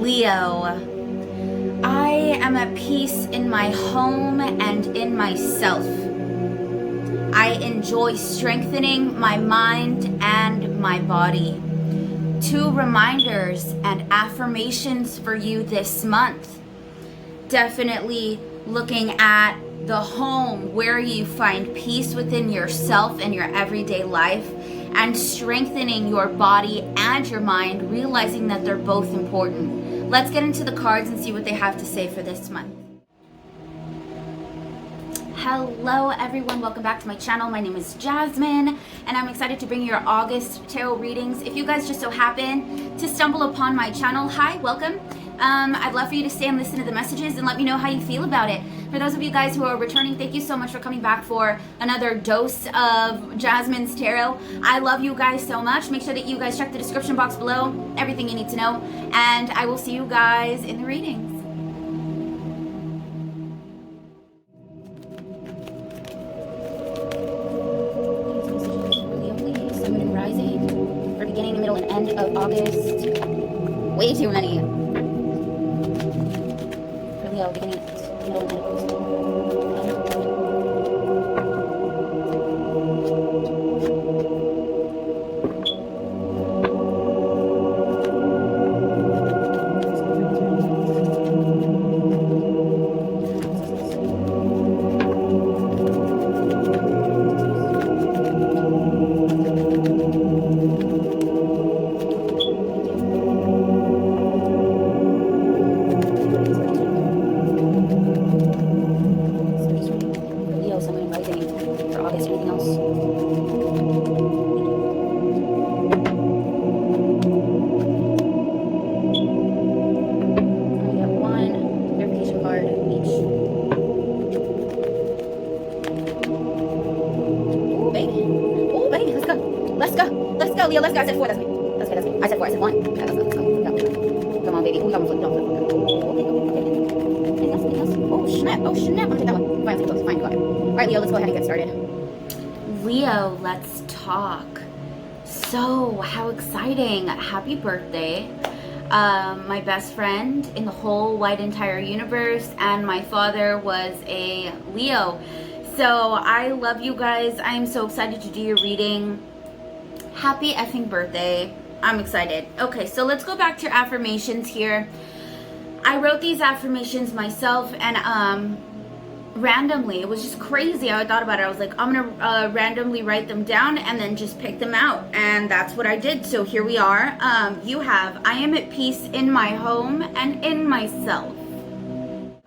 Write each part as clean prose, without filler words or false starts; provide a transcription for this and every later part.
Leo, I am at peace in my home and in myself. I enjoy strengthening my mind and my body. 2 reminders and affirmations for you this month. Definitely looking at the home, where you find peace within yourself and your everyday life, and strengthening your body and your mind, realizing that they're both important. Let's get into the cards and see what they have to say for this month. Hello everyone, welcome back to my channel. My name is Jasmine and I'm excited to bring you your August tarot readings. If you guys just so happen to stumble upon my channel, hi, welcome. I'd love for you to stay and listen to the messages and let me know how you feel about it. For those of you guys who are returning, thank you so much for coming back for another dose of Jasmine's Tarot. I love you guys so much. Make sure that you guys check the description box below, everything you need to know, and I will see you guys in the readings. Sun and rising for beginning, middle, and end of August. Way too many. For Leo, beginning, middle, and end of August. Let's go, Leo. Let's go. I said 4. That's me. That's me. I said 4. I said 1. Okay, let's go. Come on, baby. Oh, that one's oh, snap. Oh, snap. I'm going to take that one. Fine, let's go. Fine, go ahead. All right, Leo, let's go ahead and get started. Leo, let's talk. So, how exciting. Happy birthday. My best friend in the whole wide entire universe, and my father was a Leo. So, I love you guys. I'm so excited to do your reading. Happy effing birthday. I'm excited. Okay, so let's go back to your affirmations here. I wrote these affirmations myself, and randomly, it was just crazy how I thought about it. I was like, I'm gonna randomly write them down and then just pick them out, and that's what I did. So here we are. You have, I am at peace in my home and in myself.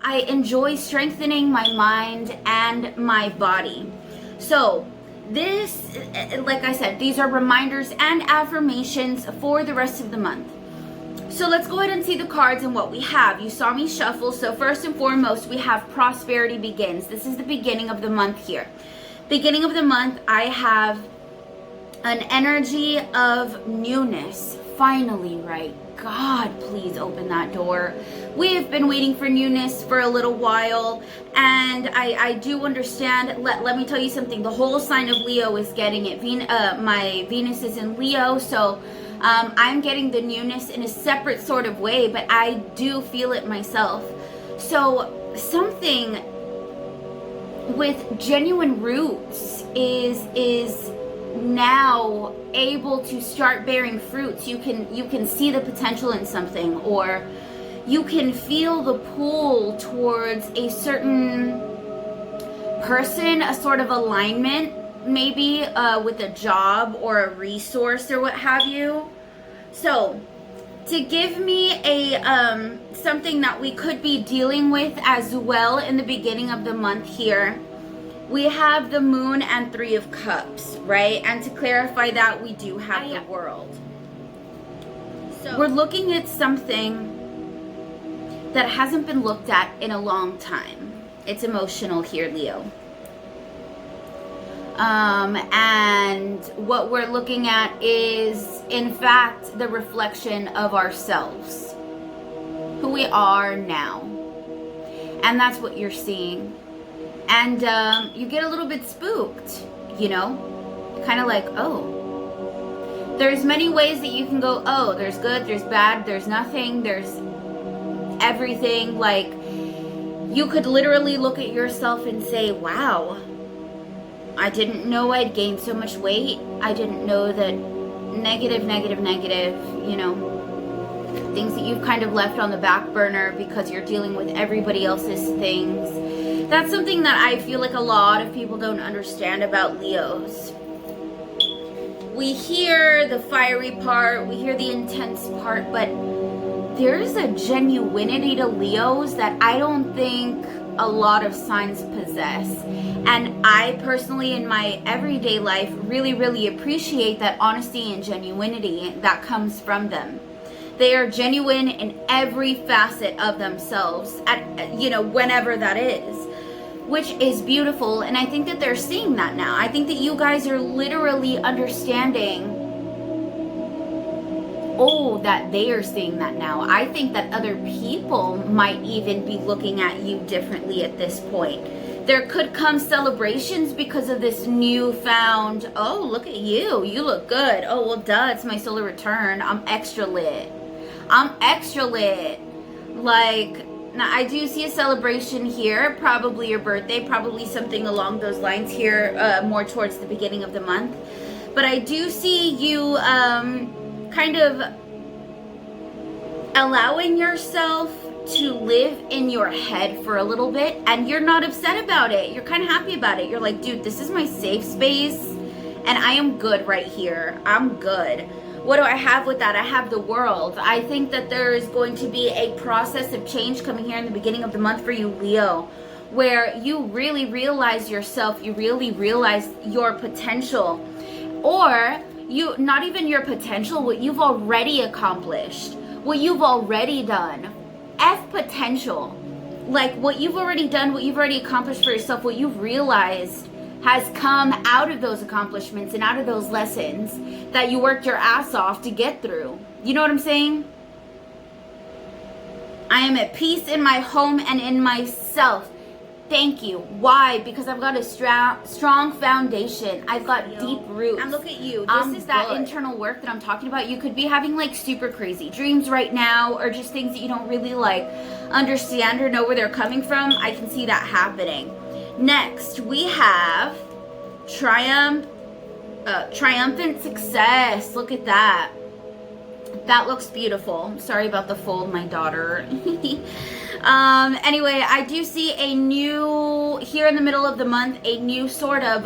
I enjoy strengthening my mind and my body. So this, like I said, these are reminders and affirmations for the rest of the month. So let's go ahead and see the cards and what we have. You saw me shuffle. So first and foremost, we have prosperity begins. This is the beginning of the month here. Beginning of the month, I have an energy of newness. Finally, right? God, please open that door. We have been waiting for newness for a little while, and I do understand. Let me tell you something. The whole sign of Leo is getting it. My Venus is in Leo, so I'm getting the newness in a separate sort of way, but I do feel it myself. So something with genuine roots is now able to start bearing fruits. You can see the potential in something, or you can feel the pull towards a certain person, a sort of alignment, maybe with a job or a resource or what have you. So to give me a something that we could be dealing with as well in the beginning of the month here, we have the Moon and 3 of Cups, right? And to clarify that, we do have the World. So we're looking at something that hasn't been looked at in a long time. It's emotional here, Leo. And what we're looking at is, in fact, the reflection of ourselves, who we are now. And that's what you're seeing. And you get a little bit spooked, you know, kind of like, oh, there's many ways that you can go, oh, there's good, there's bad, there's nothing, there's everything. Like, you could literally look at yourself and say, wow, I didn't know I'd gained so much weight. I didn't know that negative, you know, things that you've kind of left on the back burner because you're dealing with everybody else's things. That's something that I feel like a lot of people don't understand about Leos. We hear the fiery part, we hear the intense part, but there's a genuinity to Leos that I don't think a lot of signs possess. And I personally, in my everyday life, really appreciate that honesty and genuinity that comes from them. They are genuine in every facet of themselves, at, you know, whenever that is, which is beautiful. And I think that they're seeing that now. I think that you guys are literally understanding, oh, that they are seeing that now. I think that other people might even be looking at you differently at this point. There could come celebrations because of this newfound, oh, look at you, you look good. Oh, well, duh, it's my solar return. I'm extra lit. Like, now I do see a celebration here, probably your birthday, probably something along those lines here, more towards the beginning of the month. But I do see you kind of allowing yourself to live in your head for a little bit, and you're not upset about it. You're kind of happy about it. You're like, dude, this is my safe space and I am good right here. I'm good. What do I have with that? I have the world. I think that there is going to be a process of change coming here in the beginning of the month for you, Leo, where you really realize yourself, you really realize your potential, or you, not even your potential, what you've already accomplished, what you've already done. F potential. Like, what you've already done, what you've already accomplished for yourself, what you've realized has come out of those accomplishments and out of those lessons that you worked your ass off to get through. You know what I'm saying? I am at peace in my home and in myself. Thank you. Why? Because I've got a strong foundation. I've got deep roots. And look at you. This is that internal work that I'm talking about. You could be having like super crazy dreams right now, or just things that you don't really like understand or know where they're coming from. I can see that happening. Next, we have triumphant success. Look at that. That looks beautiful. Sorry about the fold, my daughter. Anyway, I do see a new, here in the middle of the month, a new sort of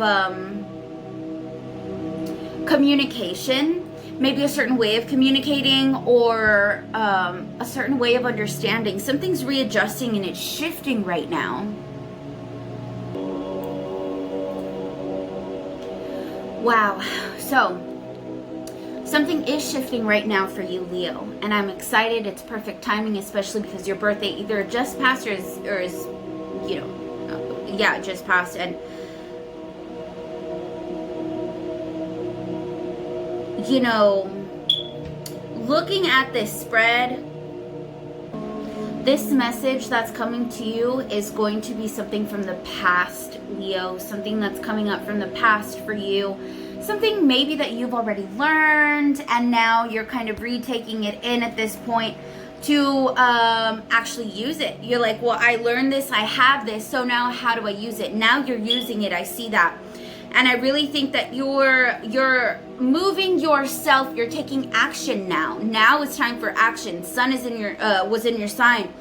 communication. Maybe a certain way of communicating, or a certain way of understanding. Something's readjusting and it's shifting right now. Wow. So something is shifting right now for you, Leo, and I'm excited. It's perfect timing, especially because your birthday either just passed or is you know, yeah, just passed. And you know, looking at this spread, this message that's coming to you is going to be something from the past, Leo, something that's coming up from the past for you. Something maybe that you've already learned, and now you're kind of retaking it in at this point to actually use it. You're like, well, I learned this, I have this, so now how do I use it? Now you're using it. I see that. And I really think that you're moving yourself. You're taking action now. Now it's time for action. Sun is in your was in your sign.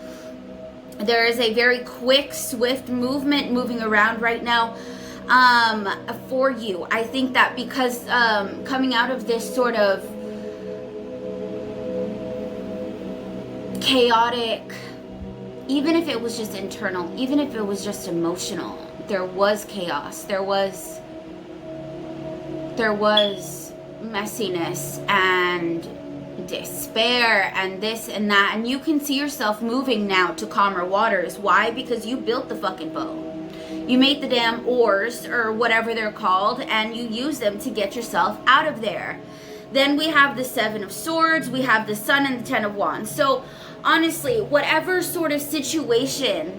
There is a very quick, swift movement moving around right now for you. I think that because coming out of this sort of chaotic, even if it was just internal, even if it was just emotional, there was chaos, there was messiness and despair and this and that, and you can see yourself moving now to calmer waters. Why? Because you built the fucking boat. You made the damn oars, or whatever they're called, and you use them to get yourself out of there. Then we have the Seven of Swords, we have the Sun and the Ten of Wands. So honestly, whatever sort of situation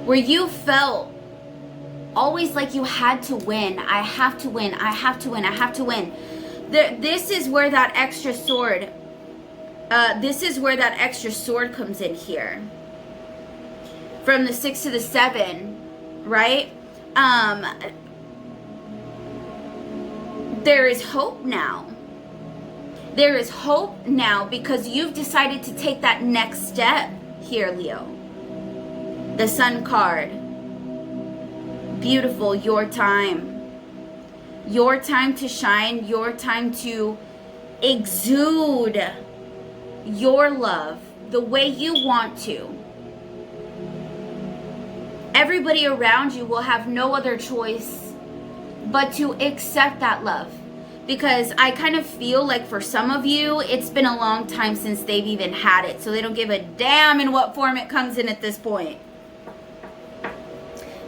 where you felt always like you had to win, I have to win, I have to win, I have to win. This is where that extra sword This is where that extra sword comes in here. From the 6 to the 7, right? There is hope now. There is hope now because you've decided to take that next step here, Leo. The Sun card. Beautiful, your time. Your time to shine, your time to exude your love the way you want to. Everybody around you will have no other choice but to accept that love. Because I kind of feel like for some of you, it's been a long time since they've even had it. So they don't give a damn in what form it comes in at this point.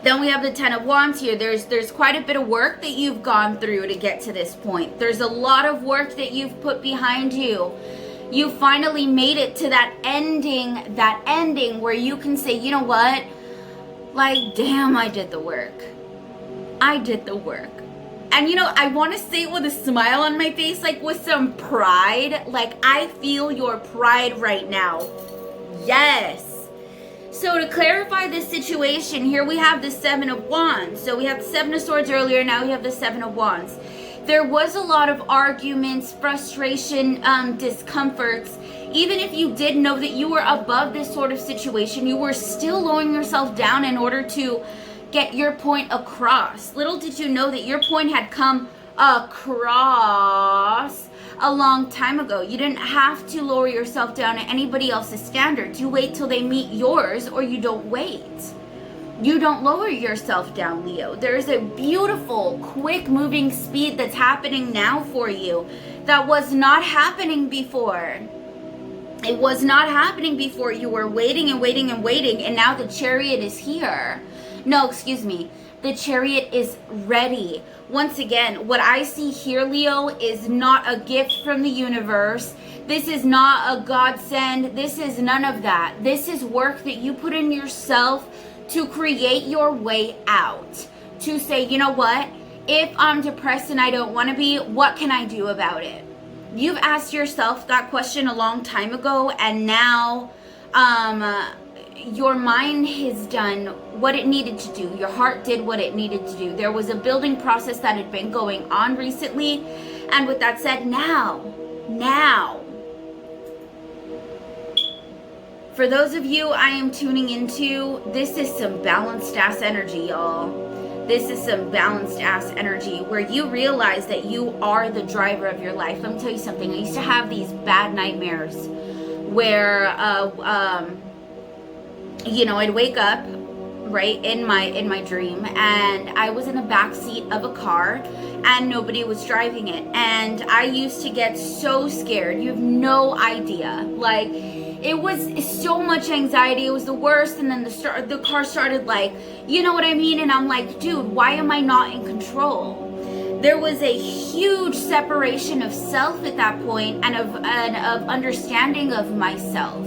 Then we have the 10 of Wands here. There's quite a bit of work that you've gone through to get to this point. There's a lot of work that you've put behind you. You finally made it to that ending where you can say, you know what? Like, damn, I did the work. I did the work. And you know, I want to say it with a smile on my face, like with some pride. Like, I feel your pride right now. Yes. So to clarify this situation, here we have the 7 of Wands. So we have the 7 of Swords earlier, now we have the 7 of Wands. There was a lot of arguments, frustration, discomforts. Even if you did know that you were above this sort of situation, you were still lowering yourself down in order to get your point across. Little did you know that your point had come across a long time ago. You didn't have to lower yourself down to anybody else's standards. You wait till they meet yours, or you don't wait. You don't lower yourself down, Leo. There's a beautiful, quick moving speed that's happening now for you that was not happening before. It was not happening before. You were waiting and waiting and waiting, and now the Chariot is here. No, excuse me. The Chariot is ready. Once again, what I see here, Leo, is not a gift from the universe. This is not a godsend. This is none of that. This is work that you put in yourself to create your way out. To say, you know what? If I'm depressed and I don't want to be, what can I do about it? You've asked yourself that question a long time ago, and now your mind has done what it needed to do. Your heart did what it needed to do. There was a building process that had been going on recently, and with that said, now, for those of you I am tuning into, this is some balanced ass energy, y'all. This is some balanced ass energy where you realize that you are the driver of your life. Let me tell you something. I used to have these bad nightmares where, you know, I'd wake up right in my dream, and I was in the back seat of a car and nobody was driving it, and I used to get so scared. You have no idea. Like, it was so much anxiety. It was the worst. And then the car started, like, you know what I mean? And I'm like, dude, why am I not in control? There was a huge separation of self at that point, and of understanding of myself.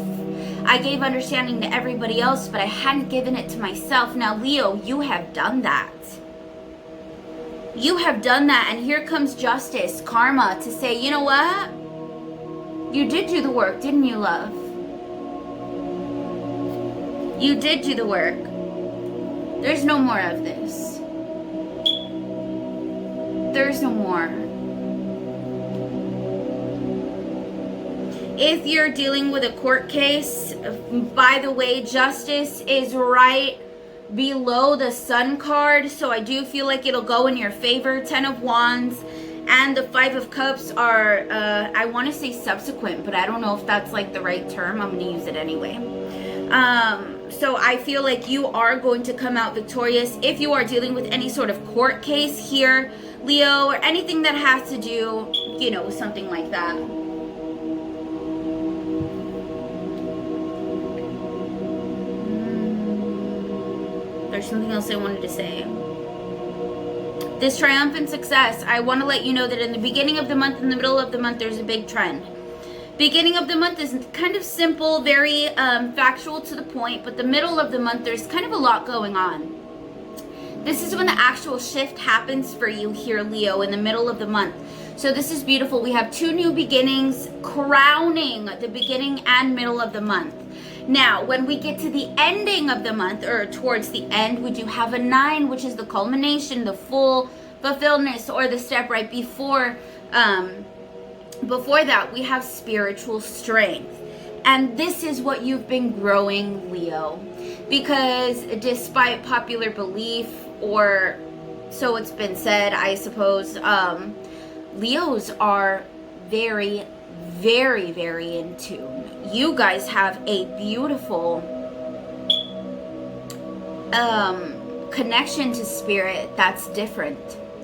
I gave understanding to everybody else, but I hadn't given it to myself. Now, Leo, you have done that. You have done that, and here comes justice, karma, to say, you know what? You did do the work, didn't you, love? You did do the work. There's no more of this. There's no more. If you're dealing with a court case, by the way, justice is right below the Sun card, so I do feel like it'll go in your favor. 10 of Wands and the 5 of Cups are, I want to say subsequent, but I don't know if that's like the right term. I'm going to use it anyway. So I feel like you are going to come out victorious if you are dealing with any sort of court case here, Leo, or anything that has to do, you know, with something like that. There's something else I wanted to say. This triumphant success, I want to let you know that in the beginning of the month, in the middle of the month, there's a big trend. Beginning of the month is kind of simple, very factual to the point, but the middle of the month, there's kind of a lot going on. This is when the actual shift happens for you here, Leo, in the middle of the month. So this is beautiful. We have 2 new beginnings crowning the beginning and middle of the month. Now, when we get to the ending of the month, or towards the end, we do have a 9, which is the culmination, the full fulfillment, or the step right before that. We have spiritual strength. And this is what you've been growing, Leo. Because despite popular belief, or so it's been said, I suppose, Leos are very, very, very in tune. You guys have a beautiful connection to spirit that's different.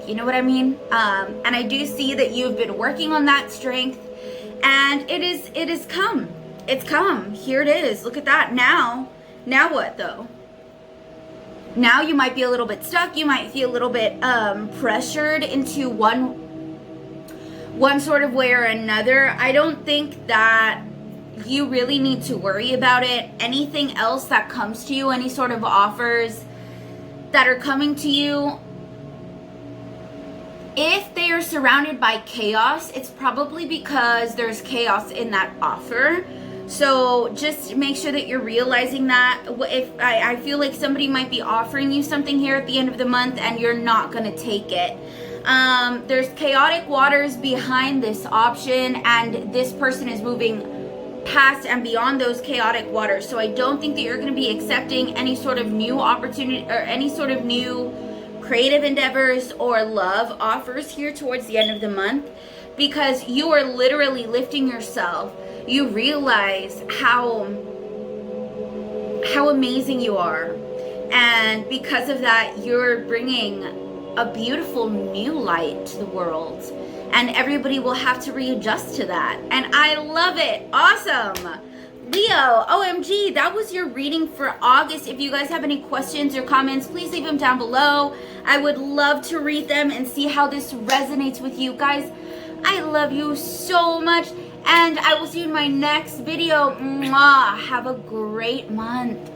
You know what I mean? And I do see that you've been working on that strength, and it is come. It's come. Here it is. Look at that. Now what though? Now you might be a little bit stuck. You might feel a little bit pressured into one sort of way or another. I don't think that you really need to worry about it. Anything else that comes to you, any sort of offers that are coming to you, if they are surrounded by chaos, it's probably because there's chaos in that offer. So just make sure that you're realizing that. If I feel like somebody might be offering you something here at the end of the month and you're not going to take it. There's chaotic waters behind this option, and this person is moving past and beyond those chaotic waters. So I don't think that you're going to be accepting any sort of new opportunity or any sort of new creative endeavors or love offers here towards the end of the month, because you are literally lifting yourself. You realize how amazing you are, and because of that, you're bringing a beautiful new light to the world, and everybody will have to readjust to that, and I love it. Awesome. Leo, OMG, that was your reading for August. If you guys have any questions or comments, please leave them down below. I would love to read them and see how this resonates with you guys. I love you so much, and I will see you in my next video. Mwah. Have a great month.